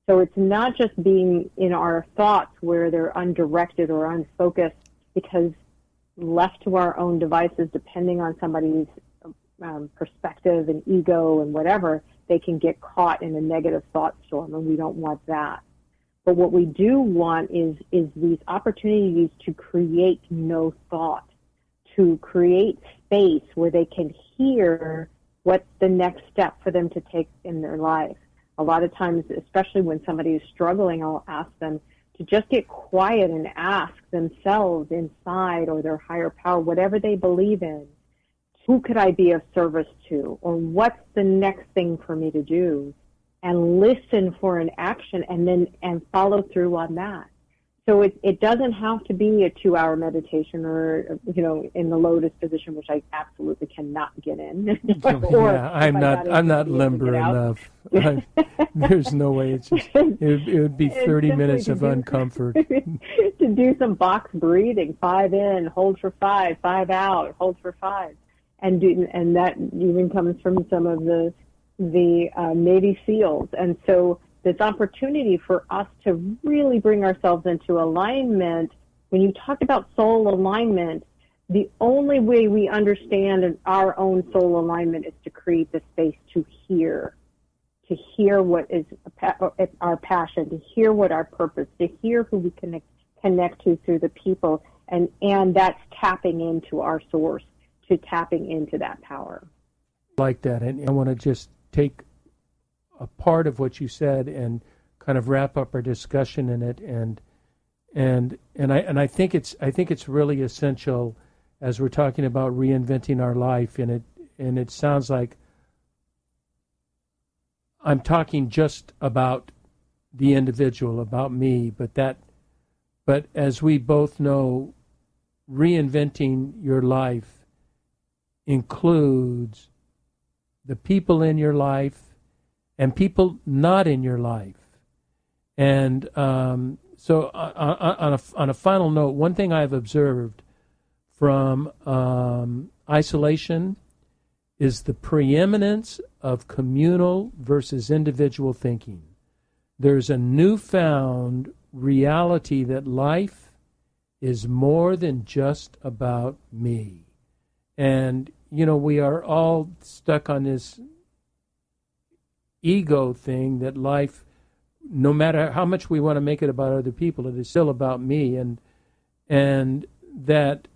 [SPEAKER 3] So it's not just being in our thoughts where they're undirected or unfocused, because left to our own devices, depending on somebody's perspective and ego and whatever, they can get caught in a negative thought storm, and we don't want that. But what we do want is these opportunities to create no thought, to create space where they can hear what's the next step for them to take in their life. A lot of times, especially when somebody is struggling, I'll ask them to just get quiet and ask themselves inside, or their higher power, whatever they believe in, who could I be of service to, or what's the next thing for me to do, and listen for an action and follow through on that. So it doesn't have to be a 2-hour meditation or, in the lotus position, which I absolutely cannot get in.
[SPEAKER 2] I'm not limber enough. There's no way. It would be 30 minutes of uncomfort.
[SPEAKER 3] To do some box breathing, 5 in, hold for 5, 5 out, hold for 5. And that even comes from some of the Navy SEALs. And so this opportunity for us to really bring ourselves into alignment. When you talk about soul alignment, the only way we understand our own soul alignment is to create the space to hear what is our passion, to hear what our purpose, to hear who we connect to through the people, and that's tapping into our source, to tapping into that power.
[SPEAKER 2] Like that, and I want to just take a part of what you said and kind of wrap up our discussion in it, and I think it's really essential as we're talking about reinventing our life, and it sounds like I'm talking just about the individual, about me, but as we both know, reinventing your life includes the people in your life and people not in your life. And so on a final note, one thing I've observed from isolation is the preeminence of communal versus individual thinking. There's a newfound reality that life is more than just about me. And, we are all stuck on this ego thing that life, no matter how much we want to make it about other people, it is still about me, and that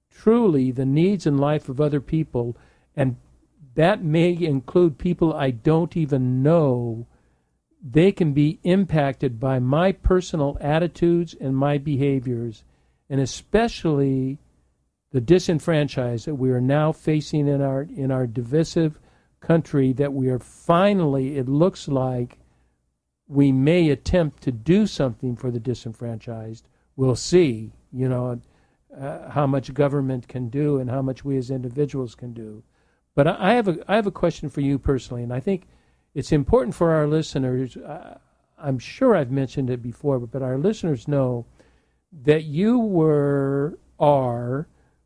[SPEAKER 2] truly the needs in life of other people, and that may include people I don't even know, they can be impacted by my personal attitudes and my behaviors, and especially the disenfranchised that we are now facing in our divisive country, that we are finally, it looks like we may attempt to do something for the disenfranchised. We'll see, how much government can do and how much we as individuals can do. But I have a question for you personally, and I think it's important for our listeners. I'm sure I've mentioned it before, but our listeners know that you are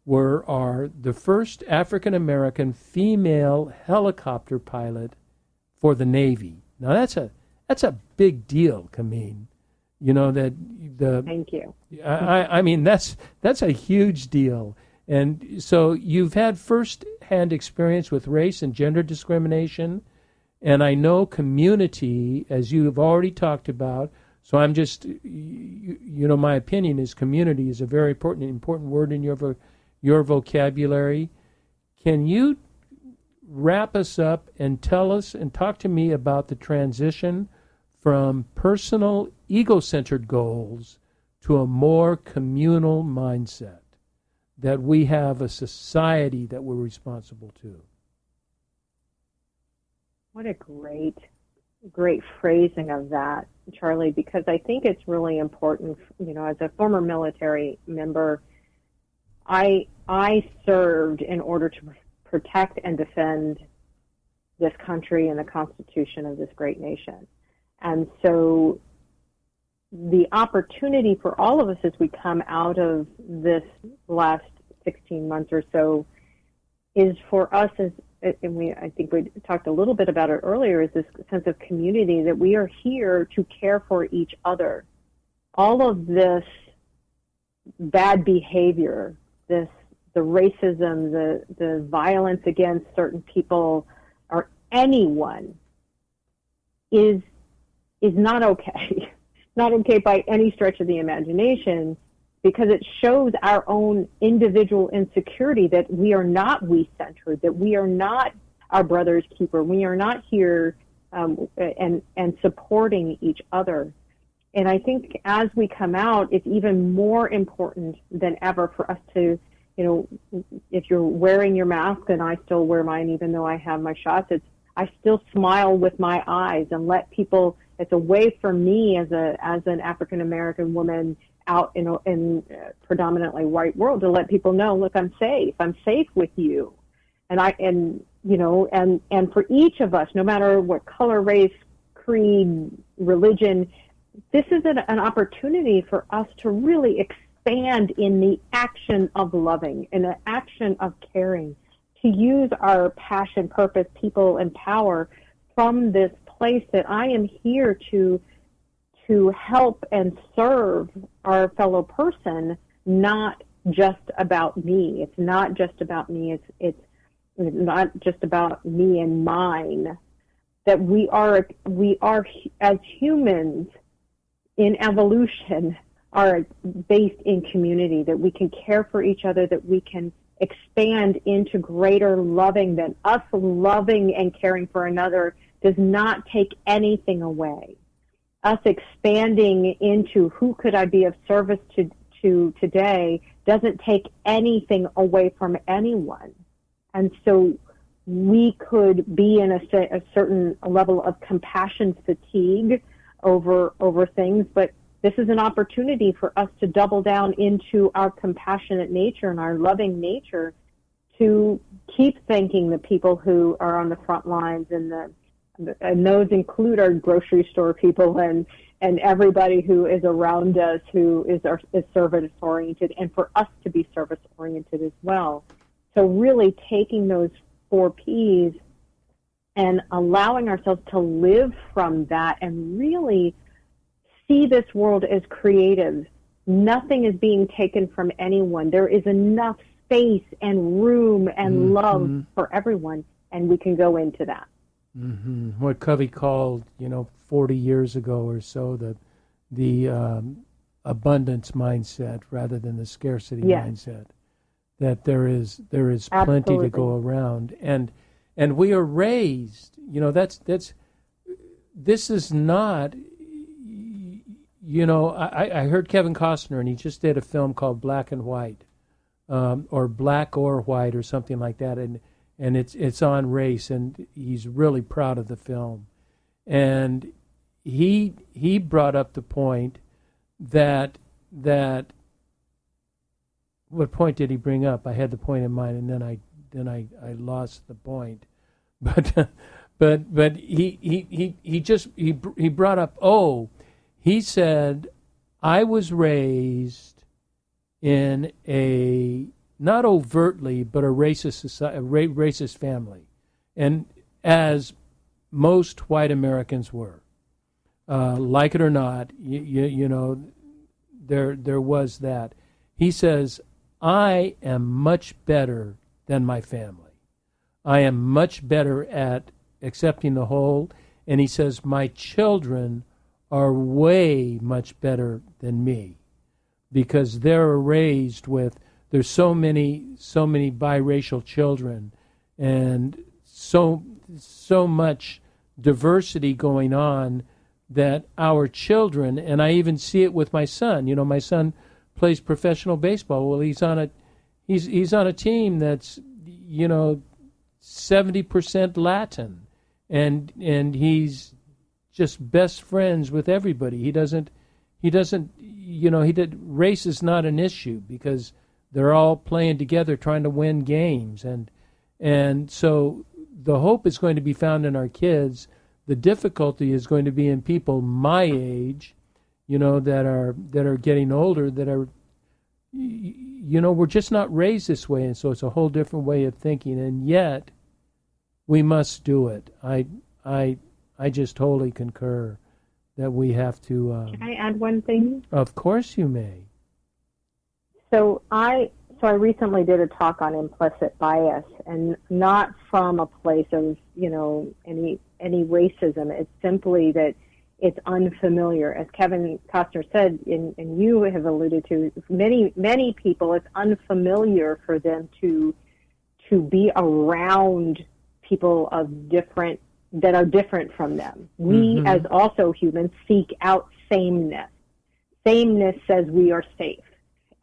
[SPEAKER 2] the first African-American female helicopter pilot for the Navy. Now that's a big deal, Kamin.
[SPEAKER 3] Thank you.
[SPEAKER 2] I mean that's a huge deal. And so you've had first-hand experience with race and gender discrimination, and I know community, as you have already talked about, So I'm just, my opinion is community is a very important word in your vocabulary. Can you wrap us up and tell us and talk to me about the transition from personal ego-centered goals to a more communal mindset, that we have a society that we're responsible to?
[SPEAKER 3] What a great phrasing of that, Charlie, because I think it's really important. As a former military member, I served in order to protect and defend this country and the Constitution of this great nation. And so the opportunity for all of us as we come out of this last 16 months or so is for us, I think we talked a little bit about it earlier, is this sense of community, that we are here to care for each other. All of this bad behavior, the racism, the violence against certain people or anyone is not okay. Not okay by any stretch of the imagination, because it shows our own individual insecurity, that we are not we-centered, that we are not our brother's keeper. We are not here and supporting each other. And I think as we come out, it's even more important than ever for us to, if you're wearing your mask, and I still wear mine even though I have my shots, I still smile with my eyes and let people. It's a way for me as an African American woman out in a predominantly white world to let people know, look, I'm safe with you. And for each of us, no matter what color, race, creed, religion, this is an opportunity for us to really expand in the action of loving, in the action of caring, to use our passion, purpose, people, and power from this place that I am here to help and serve our fellow person, not just about me. It's not just about me. It's not just about me and mine. That we are as humans in evolution are based in community, that we can care for each other, that we can expand into greater loving, that us loving and caring for another does not take anything away. Us expanding into who could I be of service to today doesn't take anything away from anyone. And so we could be in a certain level of compassion fatigue over things, but this is an opportunity for us to double down into our compassionate nature and our loving nature, to keep thanking the people who are on the front lines, and those include our grocery store people and everybody who is around us who is service oriented, and for us to be service oriented as well. So really taking those 4 Ps and allowing ourselves to live from that and really see this world as creative. Nothing is being taken from anyone. There is enough space and room and love for everyone, and we can go into that.
[SPEAKER 2] Mm-hmm. What Covey called, 40 years ago or so, the abundance mindset rather than the scarcity mindset. That there is plenty to go around, and we are raised. This is not. I heard Kevin Costner, and he just did a film called Black and White, or Black or White, or something like that, and it's on race, and he's really proud of the film. And he brought up the point that what point did he bring up? I had the point in mind, and then I lost the point. But he brought up, he said, I was raised in a, not overtly, but a racist society, racist family, and as most white Americans were, like it or not, there was that. He says, I am much better than my family. I am much better at accepting the whole. And he says, my children are way much better than me, because they're raised with, there's so many biracial children, and so much diversity going on, that our children, and I even see it with my son. My son plays professional baseball. Well, he's on a team that's 70% Latin, and he's just best friends with everybody. Race is not an issue, because they're all playing together trying to win games, and so the hope is going to be found in our kids. The difficulty is going to be in people my age, that are getting older, that are, we're just not raised this way, and so it's a whole different way of thinking, and yet we must do it. I just totally concur that we have to.
[SPEAKER 3] Can I add one thing?
[SPEAKER 2] Of course you may.
[SPEAKER 3] So I recently did a talk on implicit bias, and not from a place of any racism. It's simply that it's unfamiliar. As Kevin Costner said, and you have alluded to, many people, it's unfamiliar for them to be around people that are different from them. We, as also humans, seek out sameness. Sameness says we are safe.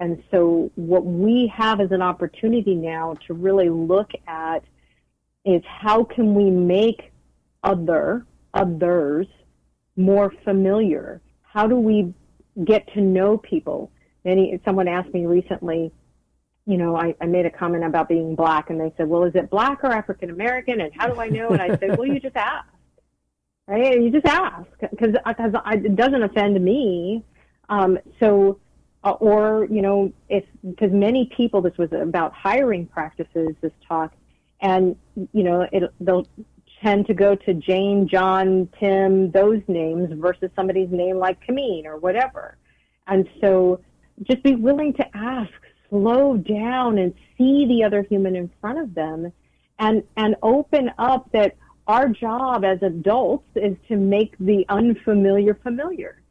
[SPEAKER 3] And so what we have as an opportunity now to really look at is, how can we make others more familiar? How do we get to know people? Someone asked me recently, I made a comment about being black, and they said, well, is it black or African American, and how do I know? And I said, well, you just ask, right? You just ask, because it doesn't offend me. Because many people, this was about hiring practices, this talk, and they'll tend to go to Jane, John, Tim, those names versus somebody's name like Kamin or whatever. And so just be willing to ask, slow down, and see the other human in front of them, and open up that our job as adults is to make the unfamiliar familiar,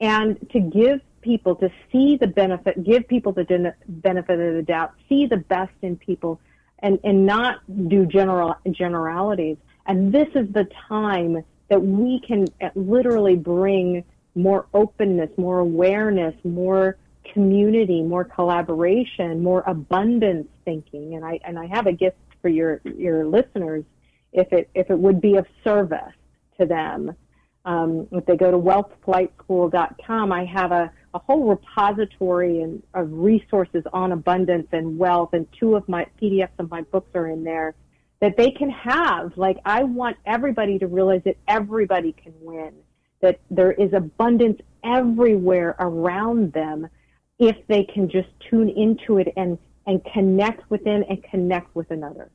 [SPEAKER 3] and to give people, to see the benefit, give people the benefit of the doubt, see the best in people, and not do generalities. And this is the time that we can literally bring more openness, more awareness, more community, more collaboration, more abundance thinking. And I have a gift for your listeners, if it would be of service to them. If they go to wealthflightschool.com, I have a whole repository of resources on abundance and wealth, and 2 of my PDFs of my books are in there that they can have. Like, I want everybody to realize that everybody can win, that there is abundance everywhere around them if they can just tune into it and connect within and connect with another.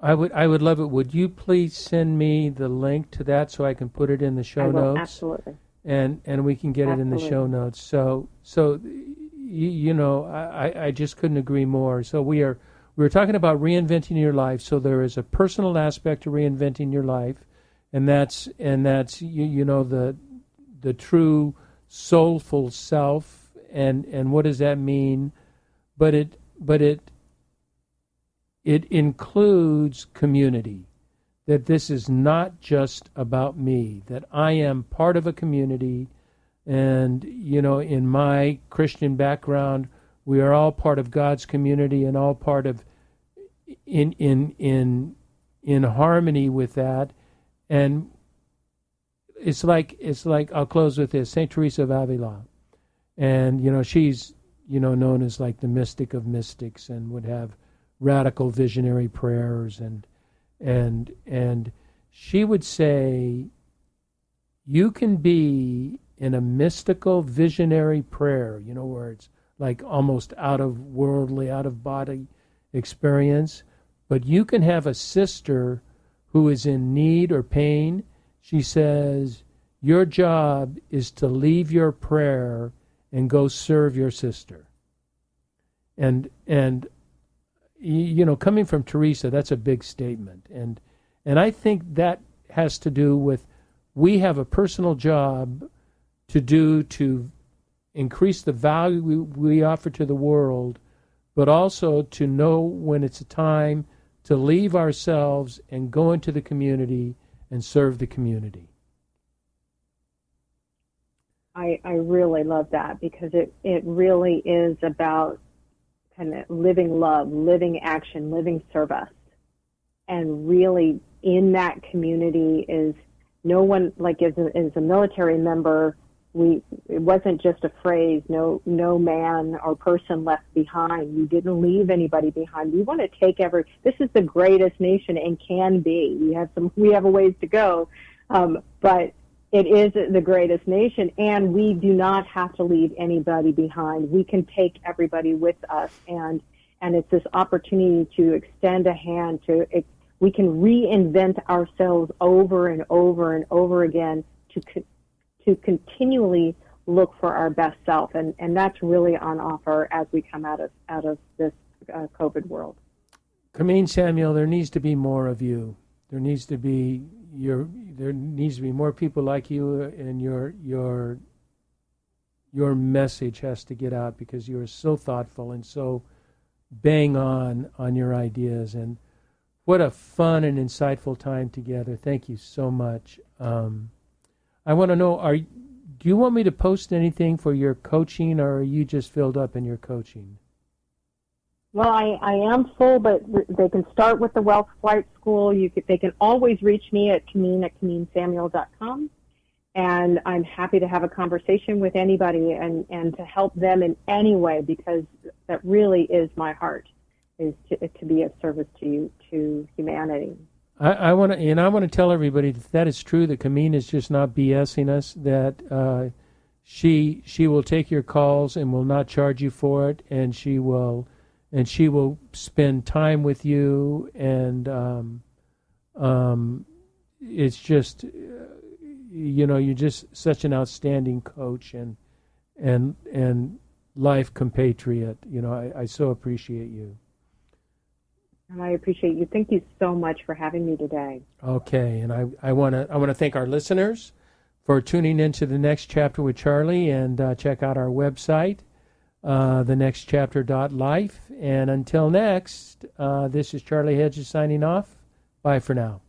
[SPEAKER 2] I would love it. Would you please send me the link to that so I can put it in the show notes?
[SPEAKER 3] Absolutely.
[SPEAKER 2] And we can get it in the show notes. So I just couldn't agree more. So we're talking about reinventing your life. So there is a personal aspect to reinventing your life, and that's the true soulful self, and what does that mean? But it includes community, that this is not just about me, that I am part of a community. And, in my Christian background, we are all part of God's community, and all part of in harmony with that. And it's like I'll close with this. Saint Teresa of Avila, and she's known as like the mystic of mystics, and would have radical visionary prayers, and she would say, you can be in a mystical visionary prayer, where it's like almost out of worldly, out of body experience, but you can have a sister who is in need or pain. She says, your job is to leave your prayer and go serve your sister. And coming from Teresa, that's a big statement. And I think that has to do with, we have a personal job to do to increase the value we offer to the world, but also to know when it's a time to leave ourselves and go into the community and serve the community.
[SPEAKER 3] I really love that, because it really is about kind of living love, living action, living service. And really in that community is no one, like as a military member, it wasn't just a phrase, no man or person left behind. We didn't leave anybody behind. We want to take this is the greatest nation and can be. We have a ways to go, but it is the greatest nation, and we do not have to leave anybody behind. We can take everybody with us, and it's this opportunity to extend a hand we can reinvent ourselves over and over and over again to continually look for our best self, and that's really on offer as we come out of this COVID world.
[SPEAKER 2] Kamin, Samuel, there needs to be more of you. There needs to be more people like you, and your message has to get out, because you are so thoughtful and so bang on your ideas. And what a fun and insightful time together. Thank you so much. I want to know, do you want me to post anything for your coaching, or are you just filled up in your coaching?
[SPEAKER 3] Well, I am full, but they can start with the Wealth Flight School. They can always reach me at kaminsamuel.com, and I'm happy to have a conversation with anybody and to help them in any way, because that really is my heart, is to be of service to humanity.
[SPEAKER 2] I want to tell everybody that is true, that Kamin is just not BSing us, that she will take your calls and will not charge you for it, and she will spend time with you, and it's just you're just such an outstanding coach and life compatriot. I so appreciate you.
[SPEAKER 3] And I appreciate you. Thank you so much for having me today.
[SPEAKER 2] Okay, and I want to thank our listeners for tuning into The Next Chapter with Charlie, and check out our website, thenextchapter.life. And until next, this is Charlie Hedges signing off. Bye for now.